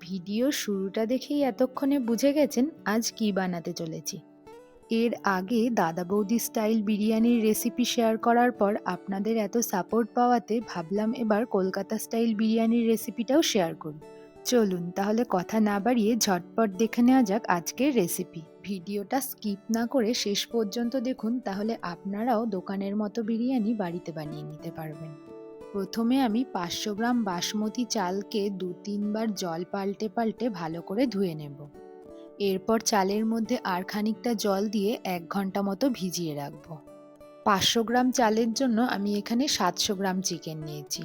ভিডিওর শুরুটা দেখেই এতক্ষণে বুঝে গেছেন আজ কি বানাতে চলেছি। এর আগে দাদা বৌদি স্টাইল বিরিয়ানির রেসিপি শেয়ার করার পর আপনাদের এত সাপোর্ট পাওয়াতে ভাবলাম এবার কলকাতা স্টাইল বিরিয়ানির রেসিপিটাও শেয়ার করি। চলুন তাহলে কথা না বাড়িয়ে ঝটপট দেখে নেওয়া যাক আজকের রেসিপি। ভিডিওটা স্কিপ না করে শেষ পর্যন্ত দেখুন, তাহলে আপনারাও দোকানের মতো বিরিয়ানি বাড়িতে বানিয়ে নিতে পারবেন। প্রথমে আমি 500 গ্রাম বাসমতি চালকে 2-3 বার জল পাল্টে পাল্টে ভালো করে ধুয়ে নেব। এরপর চালের মধ্যে আর খানিকটা জল দিয়ে 1 ঘন্টা মতো ভিজিয়ে রাখবো। 500 গ্রাম চালের জন্য আমি এখানে 700 গ্রাম চিকেন নিয়েছি।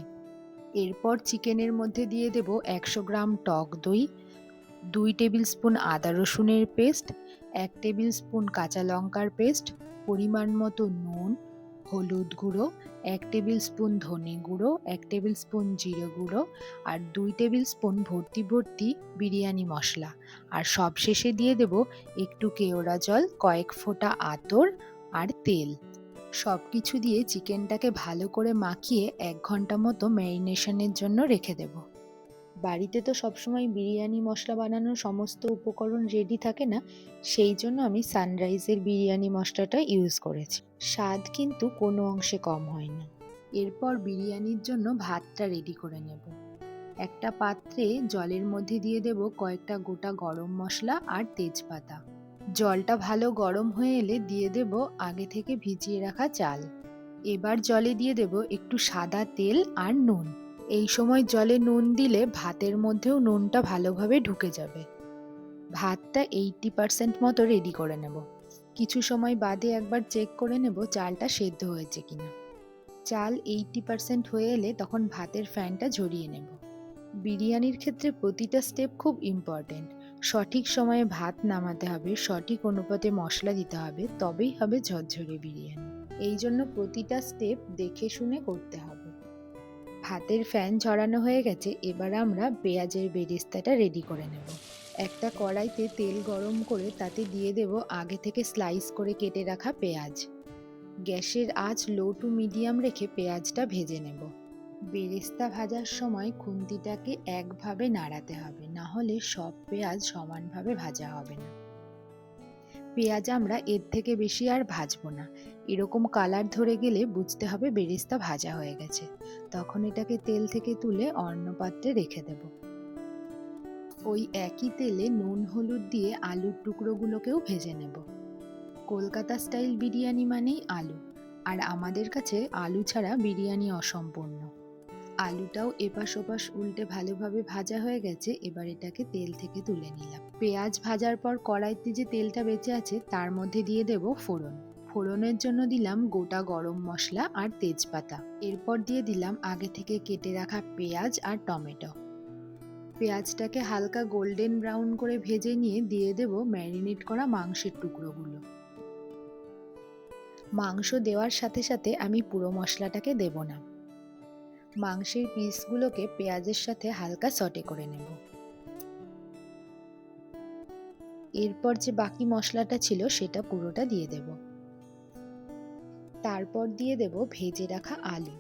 এরপর চিকেনের মধ্যে দিয়ে দেব 100 গ্রাম টক দই, 2 টেবিল স্পুন আদা রসুনের পেস্ট, 1 টেবিল স্পুন কাঁচা লঙ্কার পেস্ট, পরিমাণ মতো নুন, হলুদ গুঁড়ো, 1 টেবিল স্পুন ধনে গুঁড়ো, 1 টেবিল স্পুন জিরে গুঁড়ো আর 2 টেবিল স্পুন ভর্তি ভর্তি বিরিয়ানি মশলা। আর সবশেষে দিয়ে দেব একটু কেওড়া জল, কয়েক ফোঁটা আতর আর তেল। সব কিছু দিয়ে চিকেনটাকে ভালো করে মাখিয়ে 1 ঘন্টা মতো ম্যারিনেশনের জন্য রেখে দেব। বাড়িতে তো সবসময় বিরিয়ানি মশলা বানানোর সমস্ত উপকরণ রেডি থাকে না, সেই জন্য আমি সানরাইজের বিরিয়ানি মশলাটা ইউজ করেছি। স্বাদ কিন্তু কোনো অংশে কম হয় না। এরপর বিরিয়ানির জন্য ভাতটা রেডি করে নেব। একটা পাত্রে জলের মধ্যে দিয়ে দেব কয়েকটা গোটা গরম মশলা আর তেজপাতা। জলটা ভালো গরম হয়ে এলে দিয়ে দেব আগে থেকে ভিজিয়ে রাখা চাল। এবার জলে দিয়ে দেব একটু সাদা তেল আর নুন। এই সময় জলে নুন দিলে ভাতের মধ্যেও নুনটা ভালোভাবে ঢুকে যাবে। ভাতটা 80% মতো রেডি করে নেব। কিছু সময় বাদে একবার চেক করে নেব চালটা সেদ্ধ হয়েছে কিনা। চাল 80% হয়ে এলে তখন ভাতের ফ্যানটা ঝরিয়ে নেব। বিরিয়ানির ক্ষেত্রে প্রতিটা স্টেপ খুব ইম্পর্টেন্ট। সঠিক সময়ে ভাত নামাতে হবে, সঠিক অনুপাতে মশলা দিতে হবে, তবেই হবে ঝরঝরে বিরিয়ানি। এই জন্য প্রতিটা স্টেপ দেখে শুনে করতে হবে। ভাতের ফ্যান ঝরানো হয়ে গেছে, এবার আমরা পেঁয়াজের বেরেস্তাটা রেডি করে নেব। একটা কড়াইতে তেল গরম করে তাতে দিয়ে দেব আগে থেকে স্লাইস করে কেটে রাখা পেঁয়াজ। গ্যাসের আঁচ লো টু মিডিয়াম রেখে পেঁয়াজটা ভেজে নেব। বেরেস্তা ভাজার সময় খুন্তিটাকে একভাবে নাড়াতে হবে, না হলে সব পেঁয়াজ সমানভাবে ভাজা হবে না। পেঁয়াজ আমরা এর থেকে বেশি আর ভাজবো না। এরকম কালার ধরে গেলে বুঝতে হবে বেরেস্তা ভাজা হয়ে গেছে। তখন এটাকে তেল থেকে তুলে অন্য পাত্রে রেখে দেব। ওই একই তেলে নুন হলুদ দিয়ে আলুর টুকরোগুলোকেও ভেজে নেব। কলকাতা স্টাইল বিরিয়ানি মানেই আলু, আর আমাদের কাছে আলু ছাড়া বিরিয়ানি অসম্পূর্ণ। আলুটাও এপাশ ওপাশ উল্টে ভালোভাবে ভাজা হয়ে গেছে, এবার এটাকে তেল থেকে তুলে নিলাম। পেঁয়াজ ভাজার পর কড়াইতে যে তেলটা বেঁচে আছে তার মধ্যে দিয়ে দেব ফোড়ন। ফোড়নের জন্য দিলাম গোটা গরম মশলা আর তেজপাতা। এরপর দিয়ে দিলাম আগে থেকে কেটে রাখা পেঁয়াজ আর টমেটো। পেঁয়াজটাকে হালকা গোল্ডেন ব্রাউন করে ভেজে নিয়ে দিয়ে দেব ম্যারিনেট করা মাংসের টুকরোগুলো। মাংস দেওয়ার সাথে সাথে আমি পুরো মশলাটাকে দেব না। মাংসের পিসগুলোকে পেঁয়াজের সাথে হালকা সটে করে নেব। এরপর যে বাকি মশলাটা ছিল সেটা পুরোটা দিয়ে দেব। তারপর দিয়ে দেব ভেজে রাখা আলু।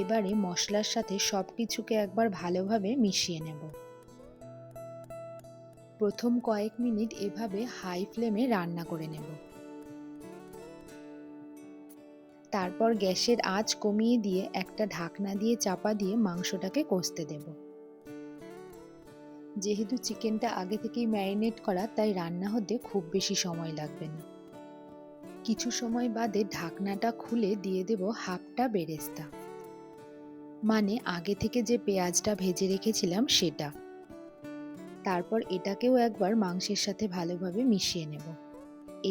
এবারে মশলার সাথে সবকিছুকে একবার ভালোভাবে মিশিয়ে নেব। প্রথম কয়েক মিনিট এভাবে হাই ফ্লেমে রান্না করে নেব। তারপর গ্যাসের আঁচ কমিয়ে দিয়ে একটা ঢাকনা দিয়ে চাপা দিয়ে মাংসটাকে কষতে দেব। যেহেতু চিকেনটা আগে থেকেই ম্যারিনেট করা, তাই রান্না হতে খুব বেশি সময় লাগবে না। কিছু সময় বাদে ঢাকনাটা খুলে দিয়ে দেব হাফটা বেরেস্তা, মানে আগে থেকে যে পেঁয়াজটা ভেজে রেখেছিলাম সেটা। তারপর এটাকেও একবার মাংসের সাথে ভালোভাবে মিশিয়ে নেব।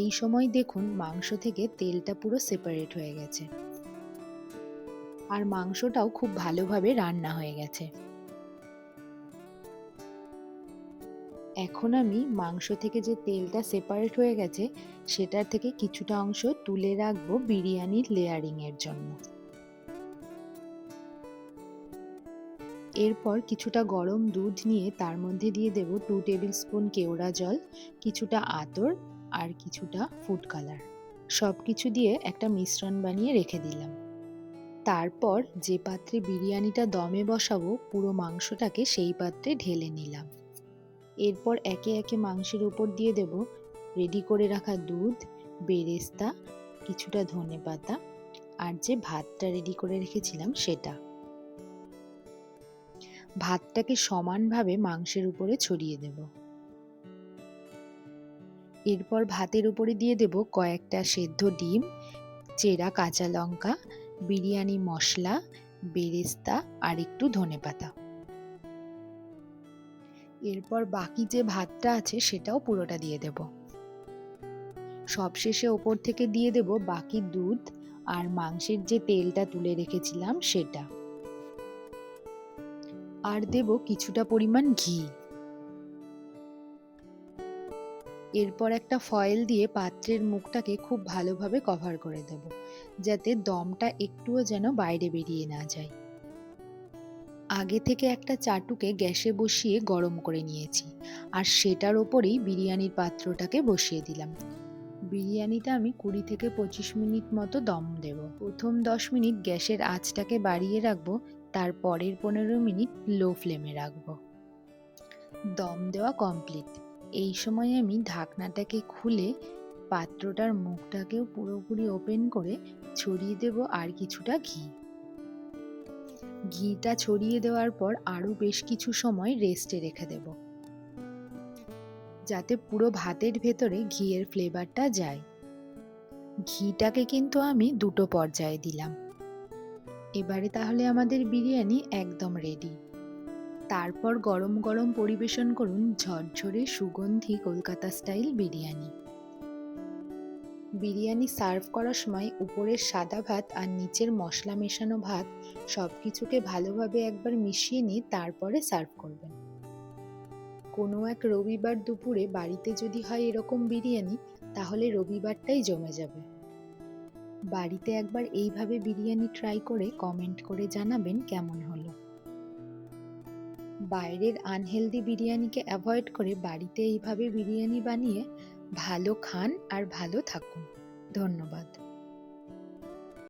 এই সময় দেখুন মাংস থেকে তেলটা পুরো সেপারেট হয়ে গেছে, আর মাংসটাও খুব ভালোভাবে রান্না হয়ে গেছে। এখন আমি মাংস থেকে যে তেলটা সেপারেট হয়ে গেছে সেটার থেকে কিছুটা অংশ তুলে রাখবো বিরিয়ানির লেয়ারিং এর জন্য। এরপর কিছুটা গরম দুধ নিয়ে তার মধ্যে দিয়ে দেব 2 টেবিল স্পুন কেওড়া জল, কিছুটা আতর আর কিছুটা ফুড কালার। সবকিছু দিয়ে একটা মিশ্রণ বানিয়ে রেখে দিলাম। তারপর যে পাত্রে বিরিয়ানিটা দমে বসাবো পুরো মাংসটাকে সেই পাত্রে ঢেলে নিলাম। এরপর একে একে মাংসের উপর দিয়ে দেব রেডি করে রাখা দুধ, বেরেস্তা, কিছুটা ধনেপাতা আর যে ভাতটা রেডি করে রেখেছিলাম সেটা। ভাতটাকে সমানভাবে মাংসের উপরে ছড়িয়ে দেব। এরপর ভাতের উপরে দিয়ে দেব কয়েকটা সেদ্ধ ডিম, চেরা কাঁচা লঙ্কা, বিরিয়ানি মশলা, বেরেস্তা আর একটু ধনেপাতা। এরপর বাকি যে ভাতটা আছে সেটাও পুরোটা দিয়ে দেব। সবশেষে ওপর থেকে দিয়ে দেব বাকি দুধ আর মাংসের যে তেলটা তুলে রেখেছিলাম সেটা। আর দেব কিছুটা পরিমাণ ঘি। এরপর একটা ফয়েল দিয়ে পাত্রের মুখটাকে খুব ভালোভাবে কভার করে দেব, যাতে দমটা একটুও যেন বাইরে বেরিয়ে না যায়। আগে থেকে একটা চাটুকে গ্যাসে বসিয়ে গরম করে নিয়েছি আর সেটার ওপরেই বিরিয়ানির পাত্রটাকে বসিয়ে দিলাম। বিরিয়ানিটা আমি 20 থেকে 25 মিনিট মতো দম দেব। প্রথম 10 মিনিট গ্যাসের আঁচটাকে বাড়িয়ে রাখবো, তারপরের 15 মিনিট লো ফ্লেমে রাখবো। দম দেওয়া কমপ্লিট। এই সময় আমি ঢাকনাটাকে খুলে পাত্রটার মুখটাকেও পুরোপুরি ওপেন করে ছড়িয়ে দেব আর কিছুটা ঘি। ঘিটা ছড়িয়ে দেওয়ার পর আরও বেশ কিছু সময় রেস্টে রেখে দেব, যাতে পুরো ভাতের ভেতরে ঘিয়ের ফ্লেভারটা যায়। ঘিটাকে কিন্তু আমি 2টো পর্যায়ে দিলাম। এবারে তাহলে আমাদের বিরিয়ানি একদম রেডি। তারপর গরম গরম পরিবেশন করুন ঝরঝরে সুগন্ধি কলকাতা স্টাইল বিরিয়ানি। বিরিয়ানি সার্ভ করার সময় উপরের সাদা ভাত আর নিচের মশলা মেশানো ভাত সবকিছুকে ভালোভাবে একবার মিশিয়ে নিয়ে তারপরে সার্ভ করবেন। কোনো এক রবিবার দুপুরে বাড়িতে যদি হয় এরকম বিরিয়ানি, তাহলে রবিবারটাই জমে যাবে। বাড়িতে একবার এইভাবে বিরিয়ানি ট্রাই করে কমেন্ট করে জানাবেন কেমন হলো। বাইরের আনহেলদি বিরিয়ানিকে অ্যাভয়েড করে বাড়িতে এইভাবে বিরিয়ানি বানিয়ে ভালো খান আর ভালো থাকুন। ধন্যবাদ।